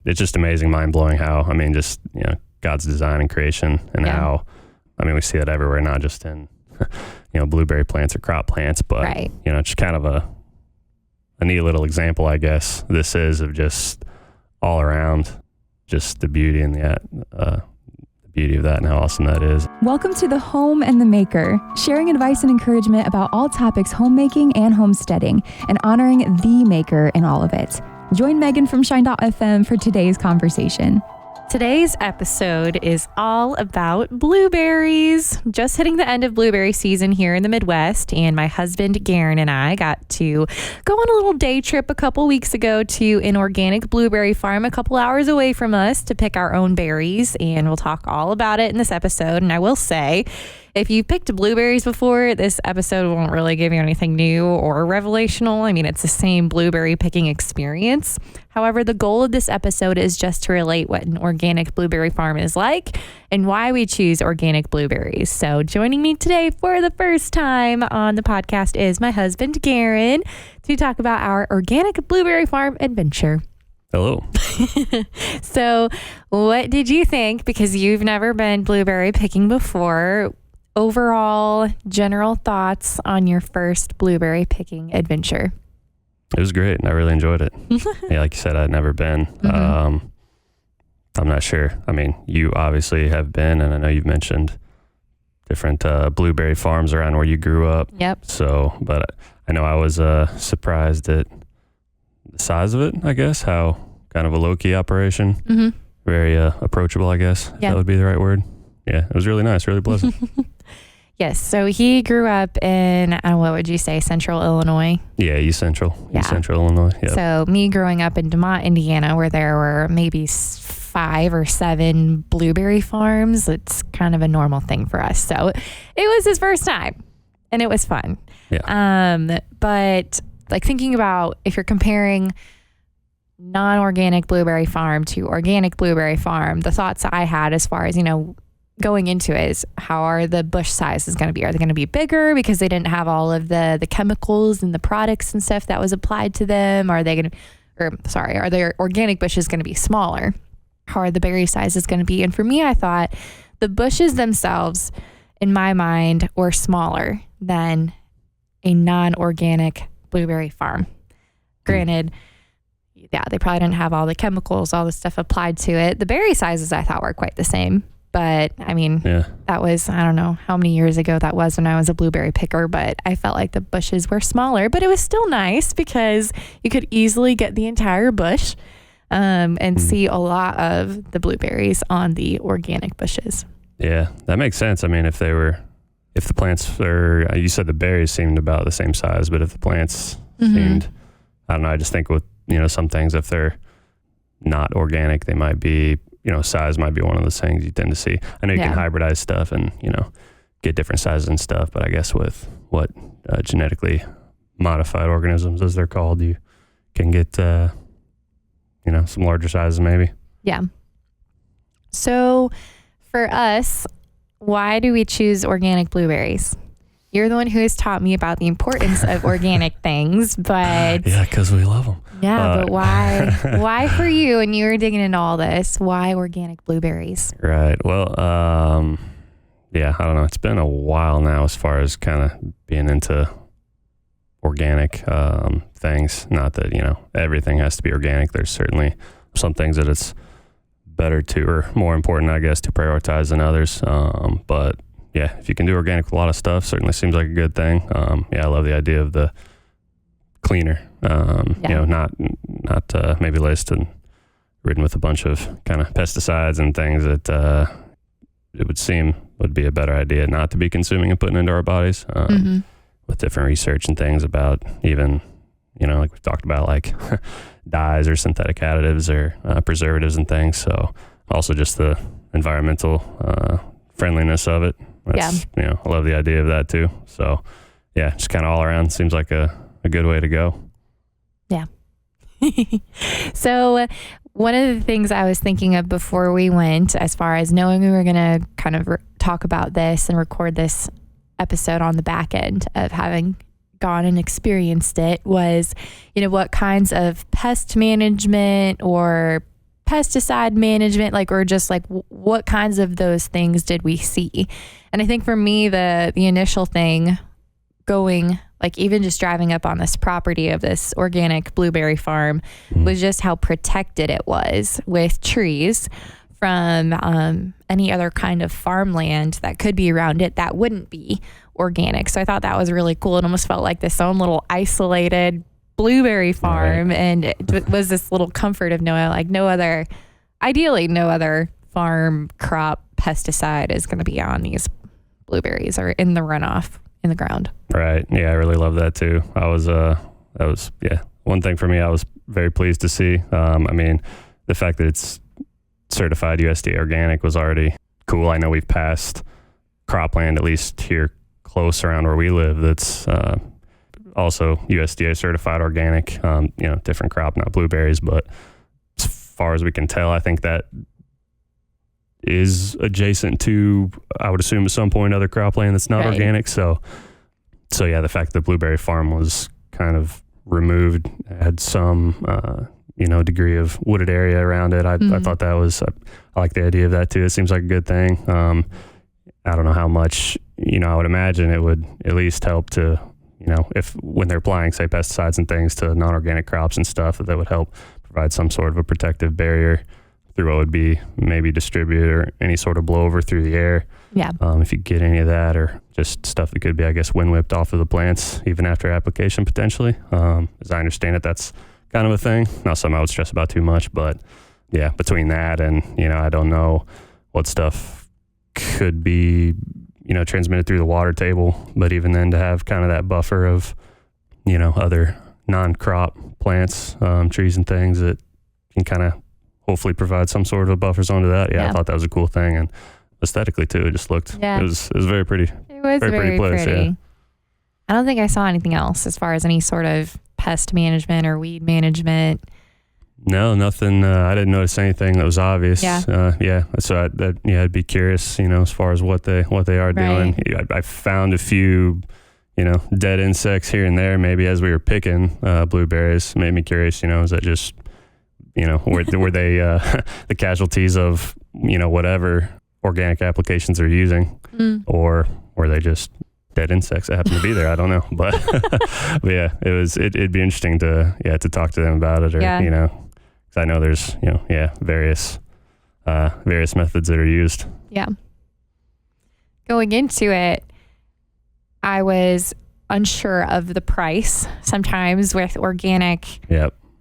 it's just amazing, mind blowing how, I mean, just, God's design and creation and how, I mean, we see that everywhere, not just in, blueberry plants or crop plants, but, just kind of a neat little example, I guess, this is of just all around, just the beauty and the beauty of that and how awesome that is. Welcome to The Home and the Maker, sharing advice and encouragement about all topics homemaking and homesteading, and honoring the maker in all of it. Join Megan from Shine.fm for today's conversation. Today's episode is all about blueberries. Just hitting the end of blueberry season here in the Midwest, and my husband Garron and I got to go on a little day trip a couple weeks ago to an organic blueberry farm a couple hours away from us to pick our own berries, and we'll talk all about it in this episode. And I will say, if you've picked blueberries before, this episode won't really give you anything new or revelational. I mean, it's the same blueberry picking experience. However, the goal of this episode is just to relate what an organic blueberry farm is like and why we choose organic blueberries. So joining me today for the first time on the podcast is my husband, Garron, to talk about our organic blueberry farm adventure. Hello. So what did you think? Because you've never been blueberry picking before. Overall, general thoughts on your first blueberry picking adventure? It was great. I really enjoyed it. Yeah, like you said, I'd never been. I'm not sure. I mean, you obviously have been, and I know you've mentioned different blueberry farms around where you grew up. Yep. So, but I know I was surprised at the size of it, I guess, how kind of a low-key operation. Mm-hmm. Very approachable, I guess, if that would be the right word. Yeah, it was really nice, really pleasant. Yes. So he grew up in, what would you say, Central Illinois? Yeah, East Central Illinois. Yep. So me growing up in DeMont, Indiana, where there were maybe 5 or 7 blueberry farms, it's kind of a normal thing for us. So it was his first time, and it was fun. Yeah. But like thinking about if you're comparing non-organic blueberry farm to organic blueberry farm, the thoughts I had as far as, going into it is, how are the bush sizes going to be? Are they going to be bigger because they didn't have all of the chemicals and the products and stuff that was applied to them? Are their organic bushes going to be smaller? How are the berry sizes going to be? And for me, I thought the bushes themselves, in my mind, were smaller than a non-organic blueberry farm. Granted, yeah, they probably didn't have all the chemicals, all the stuff applied to it. The berry sizes I thought were quite the same. But I mean, that was, I don't know how many years ago that was when I was a blueberry picker, but I felt like the bushes were smaller, but it was still nice because you could easily get the entire bush and see a lot of the blueberries on the organic bushes. Yeah, that makes sense. I mean, if the plants are, you said the berries seemed about the same size, but if the plants seemed, I don't know, I just think with, some things, if they're not organic, they might be, size might be one of those things you tend to see. I know you can hybridize stuff and, get different sizes and stuff, but I guess with what genetically modified organisms, as they're called, you can get, some larger sizes maybe. Yeah. So for us, why do we choose organic blueberries? You're the one who has taught me about the importance of organic things, but... Yeah, because we love them. Yeah, but why? Why for you? And you were digging into all this. Why organic blueberries? Right. Well, yeah, I don't know. It's been a while now as far as kind of being into organic things. Not that, everything has to be organic. There's certainly some things that it's better to, or more important, I guess, to prioritize than others. But yeah, if you can do organic with a lot of stuff, certainly seems like a good thing. Yeah, I love the idea of the cleaner, not maybe laced and ridden with a bunch of kind of pesticides and things that it would seem would be a better idea not to be consuming and putting into our bodies, with different research and things about even, like we've talked about, like dyes or synthetic additives or preservatives and things. So also just the environmental friendliness of it. That's, I love the idea of that too. So yeah, just kind of all around seems like a good way to go. Yeah. So one of the things I was thinking of before we went, as far as knowing we were going to kind of talk about this and record this episode on the back end of having gone and experienced it, was, what kinds of pest management or pesticide management, like, or just like what kinds of those things did we see? And I think for me, the initial thing going, like even just driving up on this property of this organic blueberry farm was just how protected it was with trees from any other kind of farmland that could be around it that wouldn't be organic. So I thought that was really cool. It almost felt like this own little isolated blueberry farm, and it was this little comfort of knowing like ideally no other farm crop pesticide is going to be on these blueberries or in the runoff in the ground. Right. Yeah, I really love that too. That was one thing for me I was very pleased to see. I mean, the fact that it's certified USDA organic was already cool. I know we've passed cropland, at least here close around where we live, that's also USDA certified organic, different crop, not blueberries, but as far as we can tell, I think that is adjacent to, I would assume at some point, other cropland that's not organic. So yeah, the fact that the blueberry farm was kind of removed, had some, degree of wooded area around it. I thought that was, I like the idea of that too. It seems like a good thing. I don't know how much, I would imagine it would at least help to, if when they're applying, say, pesticides and things to non-organic crops and stuff, that would help provide some sort of a protective barrier through what would be maybe distributed or any sort of blowover through the air. Yeah. If you get any of that, or just stuff that could be, I guess, wind whipped off of the plants, even after application potentially. As I understand it, that's kind of a thing. Not something I would stress about too much, but yeah, between that and, I don't know what stuff could be, transmitted through the water table, but even then to have kind of that buffer of, other non-crop plants, trees and things that can kind of hopefully provide some sort of a buffer zone to that. Yeah, I thought that was a cool thing. And aesthetically too, it just looked, it was very pretty. It was very place, pretty. yeah. I don't think I saw anything else as far as any sort of pest management or weed management. No, nothing. I didn't notice anything that was obvious. Yeah. So I'd be curious, as far as what they are doing. I found a few, dead insects here and there. Maybe as we were picking blueberries, made me curious. Is that just, were they the casualties of whatever organic applications they're using, or were they just dead insects that happen to be there? I don't know, but yeah, it'd be interesting to talk to them about it, or because I know there's various methods that are used. Yeah. Going into it, I was unsure of the price. Sometimes with organic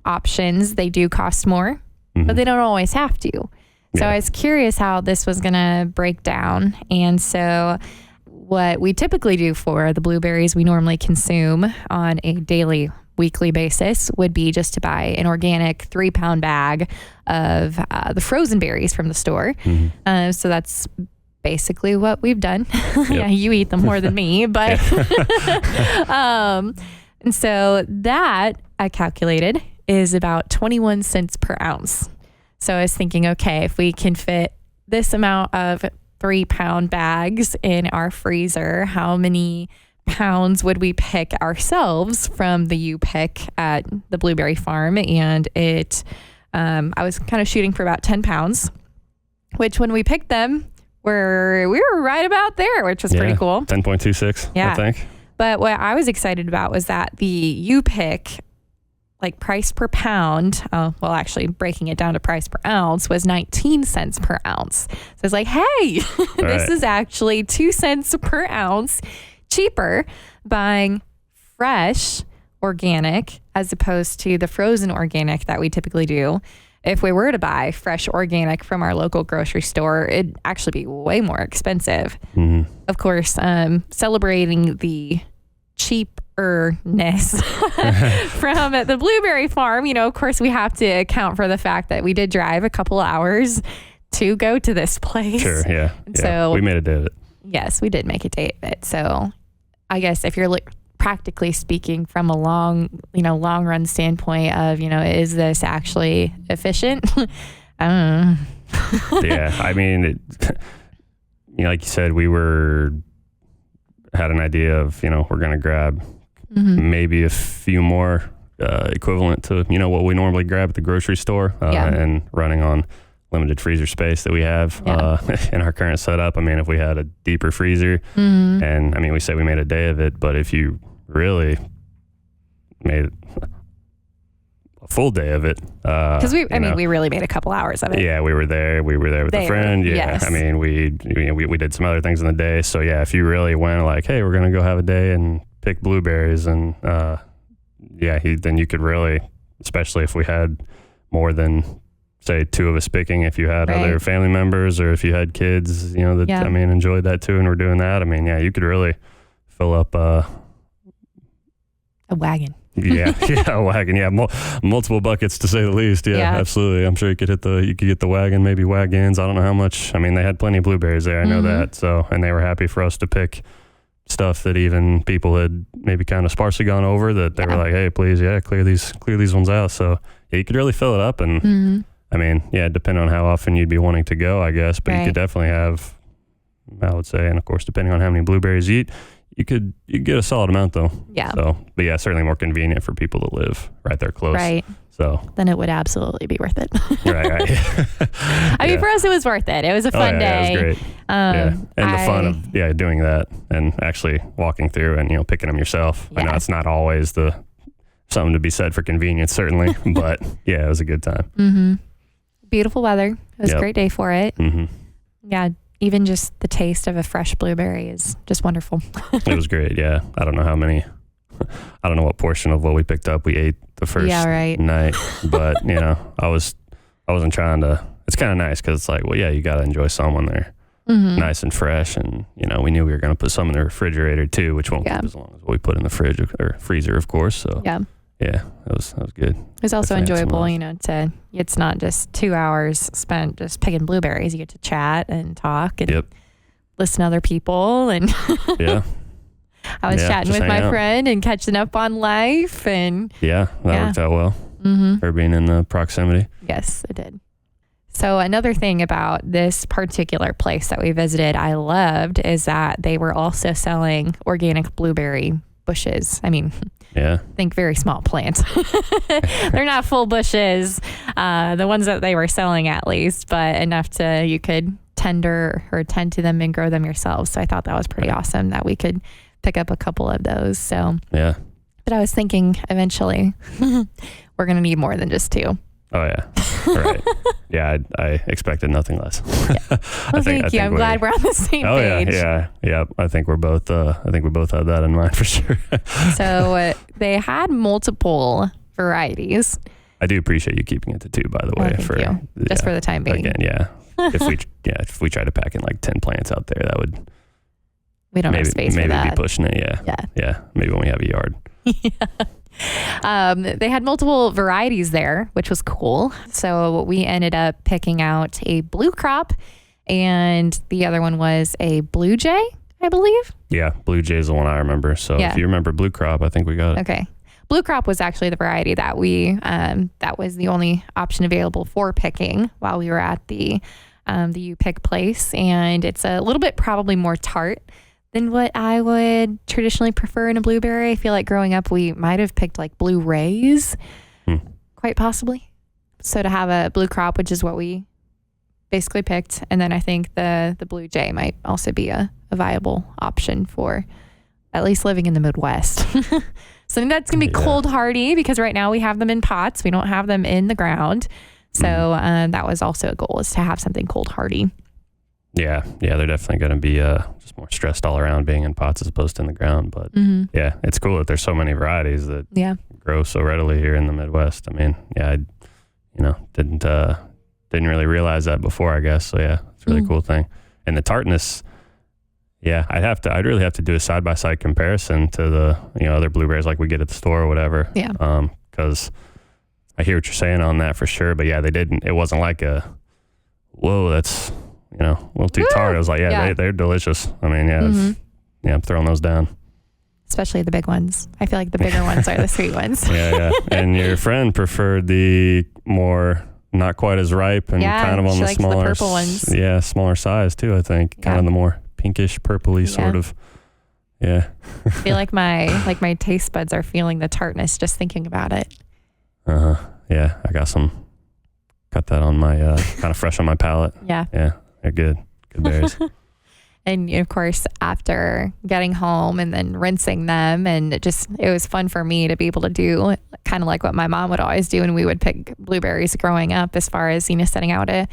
options, they do cost more, but they don't always have to. So I was curious how this was going to break down. And so what we typically do for the blueberries we normally consume on a daily, weekly basis would be just to buy an organic 3-pound bag of the frozen berries from the store. So that's basically what we've done. Yeah, you eat them more than me, but and so that I calculated is about 21 cents per ounce. So I was thinking, okay, if we can fit this amount of 3-pound bags in our freezer, how many pounds would we pick ourselves from the U-pick at the blueberry farm? And I was kind of shooting for about 10 pounds, which when we picked them, we were right about there, which was pretty cool. 10.26, I think. But what I was excited about was that the U-pick, like price per pound, actually breaking it down to price per ounce, was 19 cents per ounce. So it's like, hey, this is actually 2 cents per ounce cheaper buying fresh organic as opposed to the frozen organic that we typically do. If we were to buy fresh organic from our local grocery store, it'd actually be way more expensive. Of course, celebrating the cheaperness from the blueberry farm, of course we have to account for the fact that we did drive a couple hours to go to this place. Sure, yeah. So we made a day of it. Yes, we did make a day of it. So I guess if you're practically speaking from a long run standpoint of, is this actually efficient? I don't know. Yeah, I mean, like you said, had an idea of, we're going to grab maybe a few more equivalent to, what we normally grab at the grocery store, and running on limited freezer space that we have in our current setup. I mean, if we had a deeper freezer, and I mean, we say we made a day of it, but if you really made a full day of it, because we really made a couple hours of it. Yeah, we were there with a friend. Yeah, yes. I mean, we did some other things in the day. So yeah, if you really went like, hey, we're gonna go have a day and pick blueberries, and then you could really, especially if we had more than say 2 of us picking, if you had other family members or if you had kids, I mean, enjoyed that too, and we're doing that. I mean, yeah, you could really fill up a wagon. A wagon. Yeah, multiple buckets to say the least. Yeah, absolutely. I'm sure you could get the wagon, maybe wagons. I don't know how much. I mean, they had plenty of blueberries there. I know that. So, and they were happy for us to pick stuff that even people had maybe kind of sparsely gone over, that they were like, hey, please, clear these ones out. So yeah, you could really fill it up. And I mean, depending on how often you'd be wanting to go, I guess, but you could definitely have, I would say, and of course, depending on how many blueberries you eat, you could get a solid amount though. Yeah. So, but yeah, certainly more convenient for people that live right there close. Right. So then it would absolutely be worth it. Right. I mean, for us, it was worth it. It was a fun day. It was great. And the fun of doing that and actually walking through and picking them yourself. I know it's not always something to be said for convenience, certainly, but yeah, it was a good time. Beautiful weather. It was a great day for it. Yeah. Even just the taste of a fresh blueberry is just wonderful. It was great. Yeah. I don't know what portion of what we picked up we ate the first night, but I wasn't trying to. It's kind of nice because it's like, well, yeah, you got to enjoy some when they're nice and fresh, and we knew we were going to put some in the refrigerator too, which won't keep as long as what we put in the fridge or freezer, of course. So yeah, that was good. It was also enjoyable, it's not just 2 hours spent just picking blueberries. You get to chat and talk and listen to other people, and I was chatting with my friend and catching up on life, and that worked out well for being in the proximity. Yes, it did. So another thing about this particular place that we visited I loved is that they were also selling organic blueberry bushes. I mean, think very small plants. They're not full bushes, the ones that they were selling at least, but enough you could tend to them and grow them yourself. So I thought that was pretty awesome that we could pick up a couple of those. So but I was thinking eventually we're going to need more than just 2. Oh yeah. Right. Yeah. I expected nothing less. Well, thank you. I'm glad we're on the same page. Yeah. I think we both had that in mind for sure. So they had multiple varieties. I do appreciate you keeping it to 2, by the way, thank you. Just for the time being. Again, if we try to pack in like 10 plants out there, that would, we don't have space for that. Maybe be pushing it. Yeah. Maybe when we have a yard. They had multiple varieties there, which was cool. So we ended up picking out a blue crop, and the other one was a blue jay, I believe. Yeah, blue jay is the one I remember. So if you remember blue crop, I think we got it. Okay. Blue crop was actually the variety that that was the only option available for picking while we were at the U pick place. And it's a little bit probably more tart than what I would traditionally prefer in a blueberry. I feel like growing up, we might have picked like blue rays, quite possibly. So to have a blue crop, which is what we basically picked. And then I think the blue jay might also be a viable option for at least living in the Midwest. So I think that's going to be cold hardy, because right now we have them in pots. We don't have them in the ground. So that was also a goal, is to have something cold hardy. Yeah, they're definitely going to be just more stressed all around being in pots as opposed to in the ground. But yeah, it's cool that there's so many varieties that grow so readily here in the Midwest. I mean, I didn't really realize that before, I guess. So yeah, it's a really cool thing. And the tartness, I'd really have to do a side by side comparison to the other blueberries like we get at the store or whatever. Yeah. Because I hear what you're saying on that for sure. But yeah, it wasn't like whoa, that's a little too tart. I was like, they're delicious. I mean, I'm throwing those down. Especially the big ones. I feel like the bigger ones are the sweet ones. Yeah. And your friend preferred the more, not quite as ripe and kind of on the smaller, the purple ones. Yeah, smaller size too, I think. Kind of the more pinkish, purpley sort of. Yeah. I feel like my taste buds are feeling the tartness just thinking about it. Yeah, I got that on my kind of fresh on my palate. Yeah. Yeah, they're good berries. And of course, after getting home and then rinsing them, and it was fun for me to be able to do kind of like what my mom would always do, and we would pick blueberries growing up, as far as, setting out a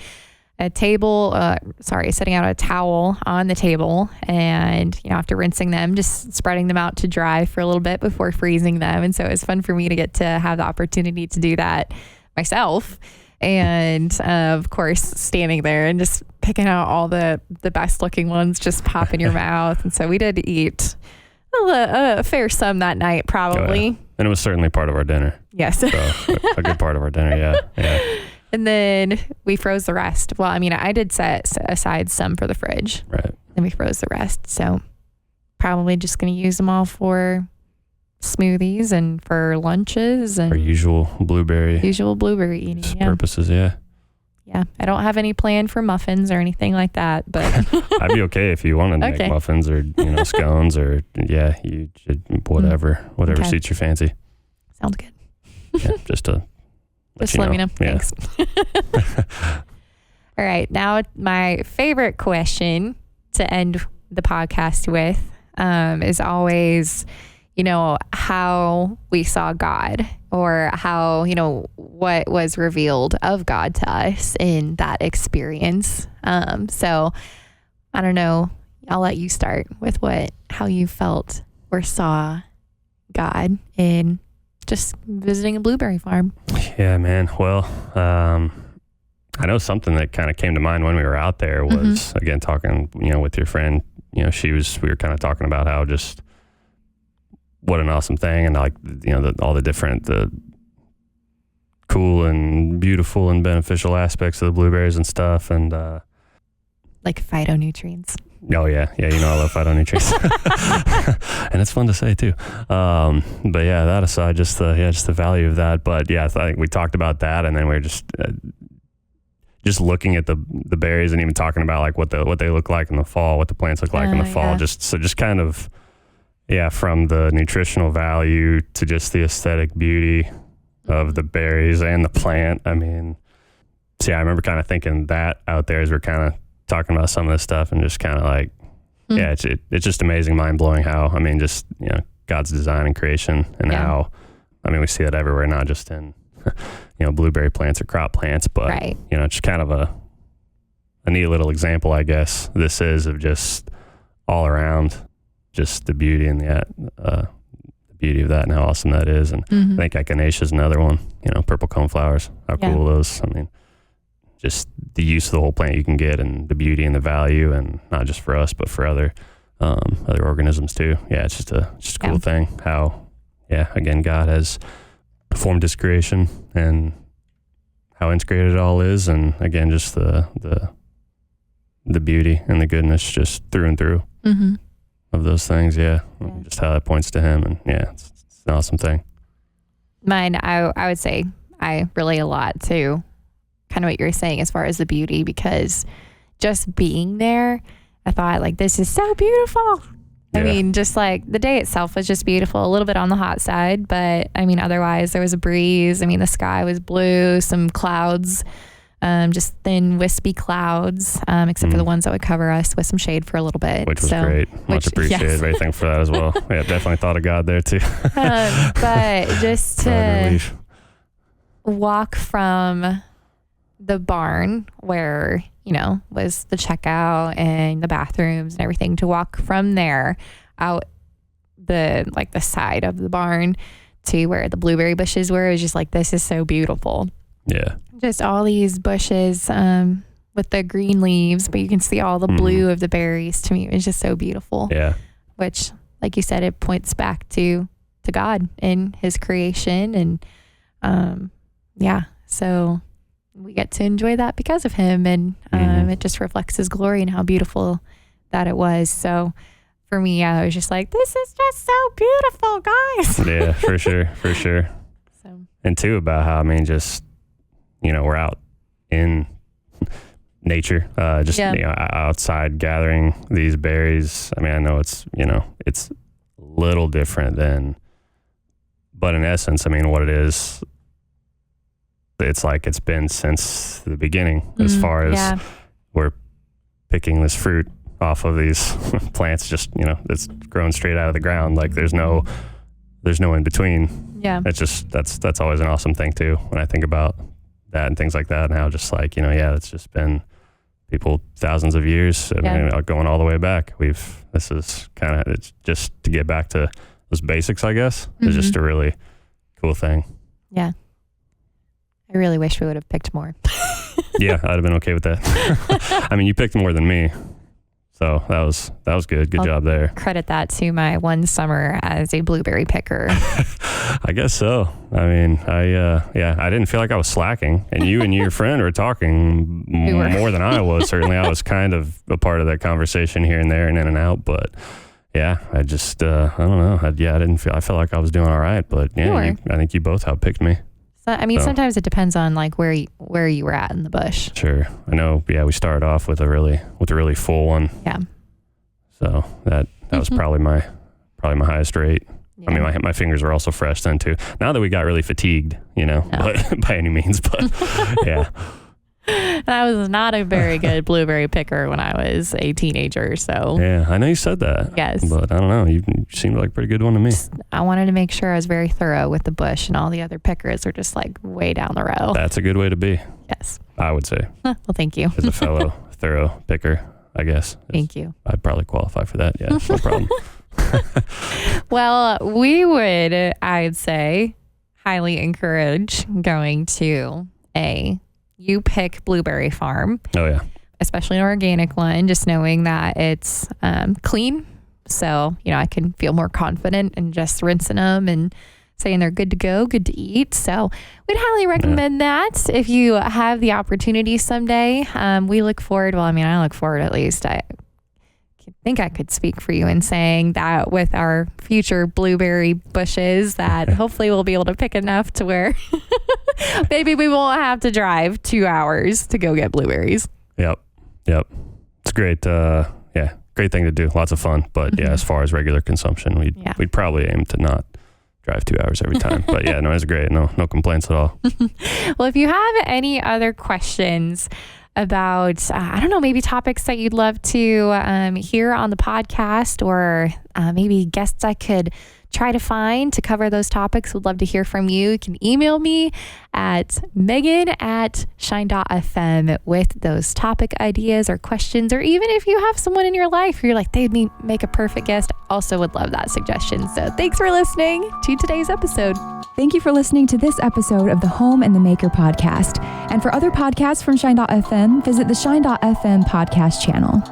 setting out a towel on the table, and after rinsing them, just spreading them out to dry for a little bit before freezing them. And so it was fun for me to get to have the opportunity to do that myself. And of course, standing there and just picking out all the best looking ones just pop in your mouth. And so we did eat a fair sum that night, probably. Oh, yeah. And it was certainly part of our dinner. Yes. So a good part of our dinner. Yeah. And then we froze the rest. Well, I did set aside some for the fridge. Right. And we froze the rest. So probably just going to use them all for smoothies and for lunches and our usual blueberry eating purposes. Yeah. I don't have any plan for muffins or anything like that, but I'd be okay if you wanted to make muffins or scones or you should whatever suits your fancy. Sounds good. Yeah, just let me know. Yeah. Thanks. All right, now my favorite question to end the podcast with is always how we saw God, or how, what was revealed of God to us in that experience. So I don't know, I'll let you start with how you felt or saw God in just visiting a blueberry farm. Yeah, man. Well, I know something that kind of came to mind when we were out there was, again, talking, with your friend, we were kind of talking about how just what an awesome thing, and like, all the different, the cool and beautiful and beneficial aspects of the blueberries and stuff. And, like phytonutrients. Oh yeah. I love phytonutrients. And it's fun to say too. But yeah, that aside, just the value of that. But yeah, I think we talked about that, and then we were just looking at the berries, and even talking about like what they look like in the fall, what the plants look like in the fall. Yeah. Just kind of, from the nutritional value to just the aesthetic beauty of the berries and the plant. I remember kind of thinking that out there as we're kind of talking about some of this stuff, and just kind of like, it's just amazing, mind blowing how, just, God's design and creation, and how, we see that everywhere, not just in, blueberry plants or crop plants, but, right. Just kind of a neat little example, I guess, this is, of just all around, just the beauty and the beauty of that, and how awesome that is. And I think echinacea is another one, purple coneflowers, how cool are those. Just the use of the whole plant you can get, and the beauty and the value, and not just for us, but for other organisms too. Yeah, it's just a cool thing how, again, God has formed His creation, and how integrated it all is, and again, just the beauty and the goodness just through and through of those things. Just how that points to Him, and it's an awesome thing. Mine, I would say I relate a lot to kind of what you're saying as far as the beauty, because just being there, I thought, like, this is so beautiful. Just like the day itself was just beautiful, a little bit on the hot side, but otherwise there was a breeze. The sky was blue, some clouds, just thin wispy clouds, except for the ones that would cover us with some shade for a little bit. Which was great. Much appreciated. Yes. Very thankful for that as well. Definitely thought of God there too. But just to walk from the barn where, was the checkout and the bathrooms and everything, to walk from there out the side of the barn to where the blueberry bushes were, it was just like, this is so beautiful. Yeah. Just all these bushes with the green leaves, but you can see all the blue of the berries. To me, it was just so beautiful. Yeah. Which, like you said, it points back to God and His creation. And so we get to enjoy that because of Him, and it just reflects His glory and how beautiful that it was. So for me, I was just like, this is just so beautiful, guys. Yeah, for sure. So, and too, about how, just, we're out in nature, just outside gathering these berries. I mean, I know it's a little different but in essence, I mean, what it is, it's like it's been since the beginning, as far as we're picking this fruit off of these plants, just it's grown straight out of the ground. Like there's no in between. Yeah, it's just that's always an awesome thing too, when I think about that and things like that, and how just like it's just been people thousands of years. I mean, going all the way back. This is kind of, it's just to get back to those basics, I guess. It's just a really cool thing. Yeah, I really wish we would have picked more. Yeah, I'd have been okay with that. I mean, you picked more than me, so that was good. Good job there. Credit that to my one summer as a blueberry picker. I guess so. I mean, I didn't feel like I was slacking, and you and your friend were talking more than I was. Certainly, I was kind of a part of that conversation here and there and in and out, but yeah, I just I don't know. I felt like I was doing all right, but I think you both outpicked me. So, I mean, sometimes it depends on like where you were at in the bush. Sure. I know. Yeah, we started off with a really full one. Yeah. So that was probably my highest rate. Yeah. I mean, my fingers were also fresh then too. Not that we got really fatigued, but by any means, but yeah. I was not a very good blueberry picker when I was a teenager. So yeah, I know you said that. Yes, but I don't know. You seemed like a pretty good one to me. I wanted to make sure I was very thorough with the bush, and all the other pickers are just like way down the row. That's a good way to be. Yes, I would say. Well, thank you. As a fellow thorough picker, I guess. Thank you. I'd probably qualify for that. Yeah, no problem. Well, we would, I'd say, highly encourage going to you pick Blueberry Farm. Oh, yeah. Especially an organic one, just knowing that it's clean. So, I can feel more confident in just rinsing them and saying they're good to go, good to eat. So we'd highly recommend that if you have the opportunity someday. We look forward, I look forward at least. I think I could speak for you in saying that with our future blueberry bushes that hopefully we'll be able to pick enough to where maybe we won't have to drive 2 hours to go get blueberries. Yep. It's great. Great thing to do. Lots of fun. But as far as regular consumption, we'd probably aim to not drive 2 hours every time. But yeah, no, it's great. No complaints at all. Well, if you have any other questions about, maybe topics that you'd love to hear on the podcast, or maybe guests I could try to find to cover those topics, would love to hear from you. You can email me at megan@shine.fm with those topic ideas or questions, or even if you have someone in your life who you're like, they'd make a perfect guest, also would love that suggestion. So thanks for listening to today's episode. Thank you for listening to this episode of the Home and the Maker podcast. And for other podcasts from Shine.fm, visit the Shine.fm podcast channel.